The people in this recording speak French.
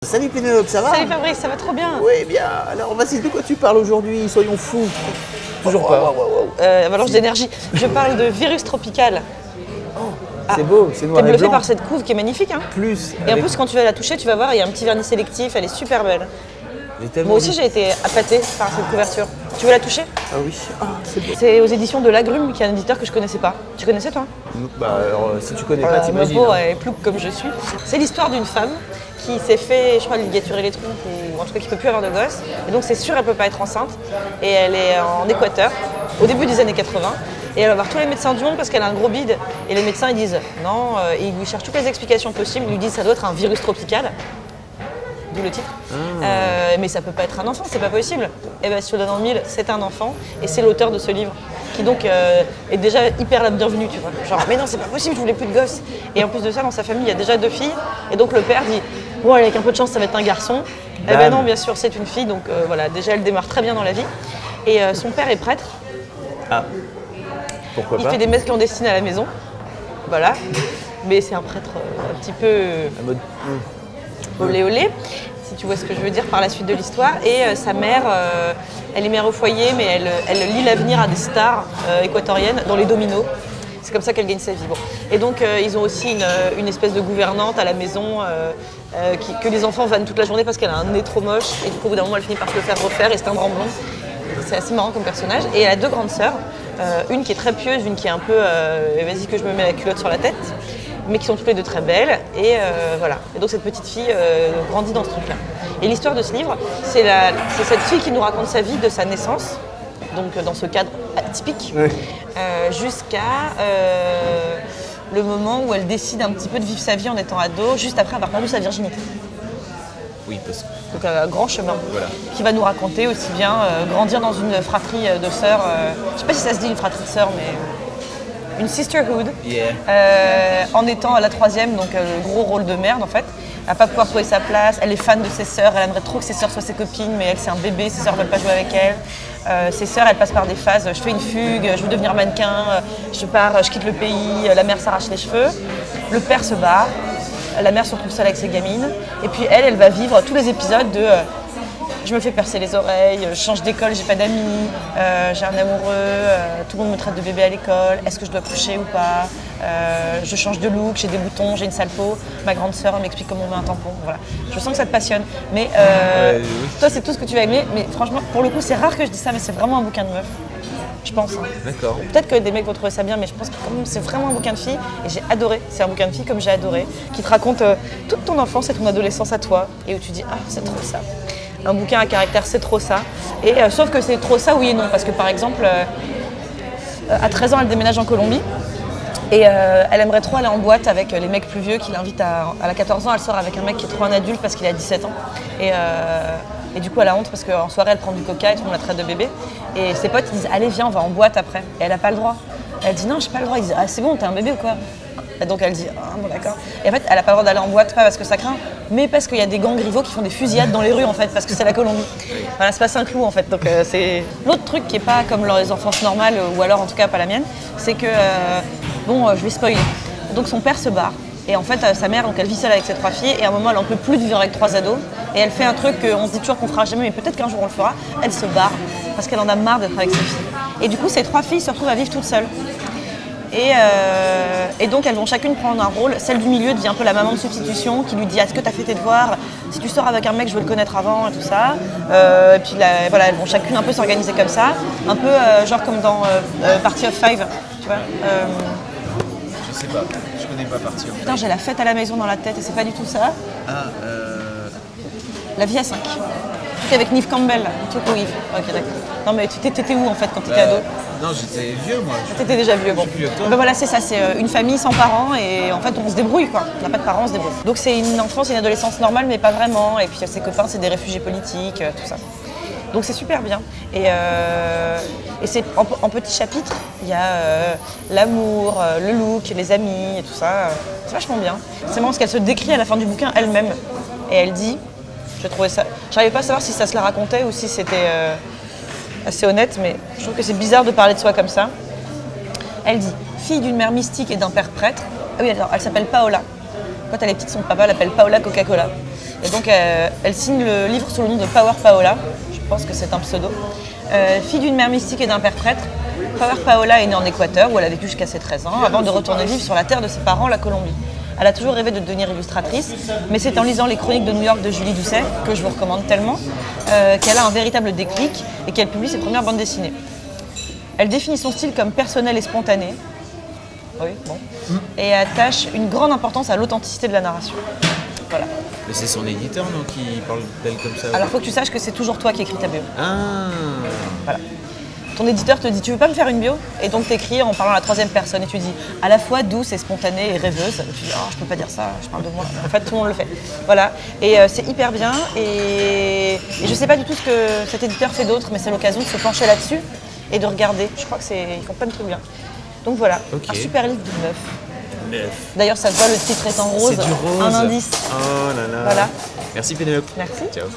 Salut Pénélope, ça va? Salut Fabrice, ça va trop bien. Oui, bien. Alors, vas-y, de quoi tu parles aujourd'hui? Soyons fous. Toujours pas. Mélange d'énergie. Je parle de Virus Tropical. C'est beau, c'est noir T'es et bluffé blanc. par cette couve qui est magnifique. Hein. Plus. Et en plus, quand tu vas la toucher, tu vas voir, il y a un petit vernis sélectif, elle est super belle. Moi aussi, j'ai été appâtée par cette couverture. Tu veux la toucher? Ah oui, c'est beau. C'est aux éditions de L'Agrume, qui est un éditeur que je connaissais pas. Tu connaissais toi? Bah, alors, si tu connais pas, t'imagines. Ma peau est plouc comme je suis. C'est l'histoire d'une femme qui s'est fait, je crois, ligaturer les trompes, ou en tout cas qui peut plus avoir de gosse. Et donc, c'est sûr, elle peut pas être enceinte. Et elle est en Équateur, au début des années 80. Et elle va voir tous les médecins du monde parce qu'elle a un gros bide. Et les médecins, ils disent non, ils lui cherchent toutes les explications possibles. Ils lui disent ça doit être un virus tropical. D'où le titre. Mais ça peut pas être un enfant, c'est pas possible. Et bien, si tu le donnes en mille, c'est un enfant. Et c'est l'auteur de ce livre qui donc est déjà hyper la bienvenue, tu vois. Genre, mais non, c'est pas possible, je voulais plus de gosses. Et en plus de ça, dans sa famille, il y a déjà 2 filles. Et donc le père dit, bon, avec un peu de chance, ça va être un garçon. Eh ben non, bien sûr, c'est une fille. Donc voilà, déjà, elle démarre très bien dans la vie. Et son père est prêtre. Ah. Pourquoi pas? Il fait des messes clandestines à la maison. Voilà. Mais c'est un prêtre un petit peu mode... olé olé, si tu vois ce que je veux dire par la suite de l'histoire. Et sa mère, elle est mère au foyer, mais elle lit l'avenir à des stars équatoriennes dans les dominos. C'est comme ça qu'elle gagne sa vie. Bon. Et donc, ils ont aussi une espèce de gouvernante à la maison que les enfants vannent toute la journée parce qu'elle a un nez trop moche. Et du coup, au bout d'un moment, elle finit par se le faire refaire et c'est un grand blond. C'est assez marrant comme personnage. Et elle a 2 grandes sœurs, une qui est très pieuse, une qui est un peu vas-y que je me mets la culotte sur la tête, mais qui sont toutes les 2 très belles. Et voilà. Et donc cette petite fille grandit dans ce truc-là. Et l'histoire de ce livre, c'est cette fille qui nous raconte sa vie de sa naissance, donc dans ce cadre atypique, jusqu'à le moment où elle décide un petit peu de vivre sa vie en étant ado, juste après avoir perdu sa virginité. Oui, parce que... Donc un grand chemin qui va nous raconter aussi bien grandir dans une fratrie de sœurs, je sais pas si ça se dit une fratrie de sœurs, mais une sisterhood, en étant à la 3e, donc le gros rôle de merde en fait. Elle va pas pouvoir trouver sa place, elle est fan de ses sœurs, elle aimerait trop que ses sœurs soient ses copines, mais elle c'est un bébé, ses sœurs veulent pas jouer avec elle. Ses sœurs, elles passent par des phases, je fais une fugue, je veux devenir mannequin, je pars, je quitte le pays, la mère s'arrache les cheveux, le père se barre. La mère se retrouve seule avec ses gamines. Et puis elle va vivre tous les épisodes de je me fais percer les oreilles, je change d'école, j'ai pas d'amis, j'ai un amoureux, tout le monde me traite de bébé à l'école, est-ce que je dois coucher ou pas, je change de look, j'ai des boutons, j'ai une sale peau, ma grande sœur m'explique comment on met un tampon. Voilà. Je sens que ça te passionne. Mais toi, c'est tout ce que tu vas aimer. Mais franchement, pour le coup, c'est rare que je dise ça, mais c'est vraiment un bouquin de meuf. Je pense. D'accord. Peut-être que des mecs vont trouver ça bien, mais je pense que c'est vraiment un bouquin de filles. Et j'ai adoré. C'est un bouquin de filles comme j'ai adoré, qui te raconte toute ton enfance et ton adolescence à toi. Et où tu dis, ah, c'est trop ça. Un bouquin à caractère, c'est trop ça. Et sauf que c'est trop ça, oui et non. Parce que par exemple, à 13 ans, elle déménage en Colombie. Et elle aimerait trop aller en boîte avec les mecs plus vieux qui l'invitent à la 14 ans. Elle sort avec un mec qui est trop un adulte parce qu'il a 17 ans. Et du coup, elle a honte parce qu'en soirée, elle prend du coca et tout le monde la traite de bébé. Et ses potes, ils disent, allez, viens, on va en boîte après. Et elle n'a pas le droit. Elle dit, non, j'ai pas le droit. Ils disent, ah, c'est bon, t'es un bébé ou quoi? Et donc elle dit, ah bon, d'accord. Et en fait, elle n'a pas le droit d'aller en boîte, pas parce que ça craint, mais parce qu'il y a des gangs rivaux qui font des fusillades dans les rues, en fait, parce que c'est la Colombie. Voilà, c'est pas Saint-Cloud, en fait. Donc c'est l'autre truc qui n'est pas comme les enfances normales, ou alors en tout cas pas la mienne, c'est que, je vais spoiler. Donc son père se barre. Et en fait, sa mère, donc elle vit seule avec ses 3 filles, et à un moment, elle en peut plus de vivre avec 3 ados. Et elle fait un truc qu'on se dit toujours qu'on fera jamais, mais peut-être qu'un jour on le fera. Elle se barre, parce qu'elle en a marre d'être avec ses filles. Et du coup, ces 3 filles se retrouvent à vivre toutes seules. Et donc, elles vont chacune prendre un rôle. Celle du milieu devient un peu la maman de substitution, qui lui dit, est-ce que tu as fait tes devoirs? Si tu sors avec un mec, je veux le connaître avant, et tout ça. Et puis, voilà, elles vont chacune un peu s'organiser comme ça. Un peu genre comme dans Party of Five, tu vois. Je sais pas, je connais pas Party of Five. Putain, j'ai la fête à la maison dans la tête, et c'est pas du tout ça. La vie à 5. Le truc avec Neve Campbell, là. Le truc où Yves. Ok, d'accord. Non, mais tu t'étais où en fait quand tu étais ado? Non, j'étais vieux moi. T'étais déjà vieux, bon. Je suis plus que toi. Ben voilà, c'est ça, c'est une famille sans parents et en fait on se débrouille quoi. On n'a pas de parents, on se débrouille. Donc c'est une enfance et une adolescence normale mais pas vraiment. Et puis ses copains c'est des réfugiés politiques, tout ça. Donc c'est super bien. Et c'est en petits chapitres, il y a l'amour, le look, les amis et tout ça. C'est vachement bien. C'est marrant parce qu'elle se décrit à la fin du bouquin elle-même. Et elle dit, j'ai trouvé ça, j'arrivais pas à savoir si ça se la racontait ou si c'était assez honnête, mais je trouve que c'est bizarre de parler de soi comme ça. Elle dit, fille d'une mère mystique et d'un père prêtre. Ah oui, alors, elle s'appelle Paola. Quand elle est petite, son papa l'appelle Paola Coca-Cola. Et donc elle signe le livre sous le nom de Power Paola, je pense que c'est un pseudo. Fille d'une mère mystique et d'un père prêtre, Power Paola est née en Équateur où elle a vécu jusqu'à ses 13 ans avant de retourner vivre sur la terre de ses parents, la Colombie. Elle a toujours rêvé de devenir illustratrice, mais c'est en lisant les chroniques de New York de Julie Doucet, que je vous recommande tellement, qu'elle a un véritable déclic et qu'elle publie ses premières bandes dessinées. Elle définit son style comme personnel et spontané, oui, bon, et attache une grande importance à l'authenticité de la narration. Voilà. Mais c'est son éditeur, non, qui parle d'elle comme ça? Alors il faut que tu saches que c'est toujours toi qui écris ta bio. Ah. Voilà. Ton éditeur te dit, tu veux pas me faire une bio? Et donc t'écris en parlant à la troisième personne et tu dis à la fois douce et spontanée et rêveuse. Et tu dis, oh, je peux pas dire ça, je parle de moi. En fait, tout le monde le fait. Voilà. Et c'est hyper bien. Et je sais pas du tout ce que cet éditeur fait d'autre, mais c'est l'occasion de se pencher là-dessus et de regarder. Je crois qu'ils font plein de trucs bien. Donc voilà, un super livre de meuf. D'ailleurs, ça se voit, le titre est en rose. C'est du rose. Un indice. Oh là là. Voilà. Merci Pénélope. Merci. Ciao.